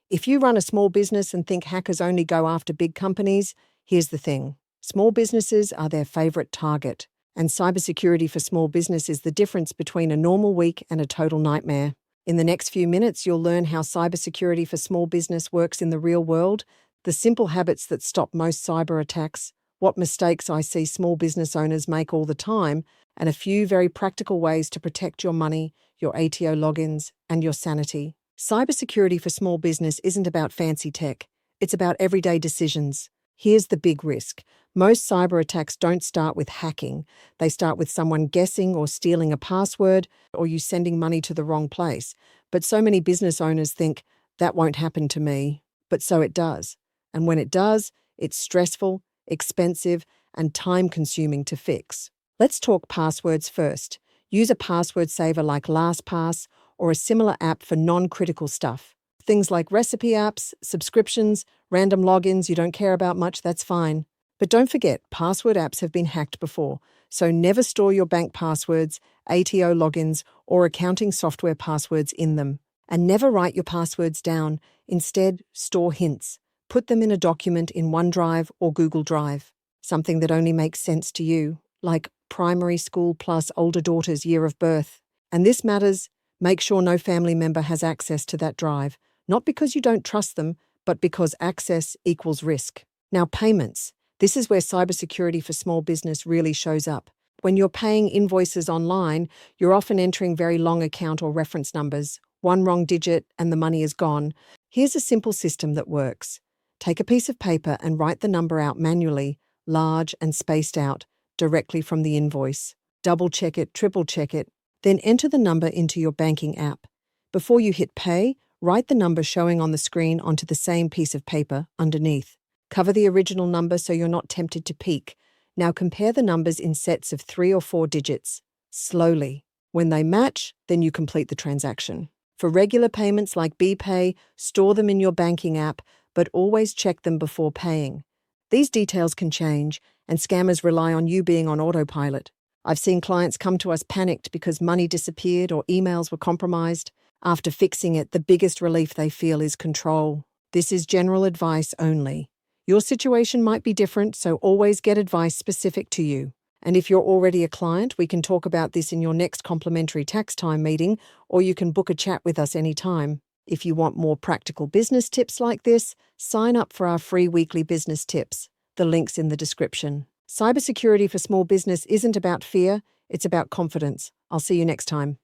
If you run a small business and think hackers only go after big companies, here's the thing. Small businesses are their favorite target, and cybersecurity for small business is the difference between a normal week and a total nightmare. In the next few minutes, you'll learn how cybersecurity for small business works in the real world, the simple habits that stop most cyber attacks, what mistakes I see small business owners make all the time, and a few very practical ways to protect your money, your ATO logins, and your sanity. Cybersecurity for small business isn't about fancy tech. It's about everyday decisions. Here's the big risk. Most cyber attacks don't start with hacking. They start with someone guessing or stealing a password, or you sending money to the wrong place. But so many business owners think, that won't happen to me. But so it does. And when it does, it's stressful, expensive, and time-consuming to fix. Let's talk passwords first. Use a password saver like LastPass or a similar app for non-critical stuff. Things like recipe apps, subscriptions, random logins you don't care about much, that's fine. But don't forget, password apps have been hacked before, so never store your bank passwords, ATO logins, or accounting software passwords in them. And never write your passwords down. Instead, store hints. Put them in a document in OneDrive or Google Drive. Something that only makes sense to you, like primary school plus older daughter's year of birth. And this matters. Make sure no family member has access to that drive, not because you don't trust them, but because access equals risk. Now, payments. This is where cybersecurity for small business really shows up. When you're paying invoices online, you're often entering very long account or reference numbers. One wrong digit and the money is gone. Here's a simple system that works. Take a piece of paper and write the number out manually, large and spaced out, directly from the invoice. Double-check it, triple-check it. Then enter the number into your banking app. Before you hit pay, write the number showing on the screen onto the same piece of paper underneath. Cover the original number so you're not tempted to peek. Now compare the numbers in sets of 3 or 4 digits, slowly. When they match, then you complete the transaction. For regular payments like BPay, store them in your banking app, but always check them before paying. These details can change, and scammers rely on you being on autopilot. I've seen clients come to us panicked because money disappeared or emails were compromised. After fixing it, the biggest relief they feel is control. This is general advice only. Your situation might be different, so always get advice specific to you. And if you're already a client, we can talk about this in your next complimentary tax time meeting, or you can book a chat with us anytime. If you want more practical business tips like this, sign up for our free weekly business tips. The link's in the description. Cybersecurity for small business isn't about fear, it's about confidence. I'll see you next time.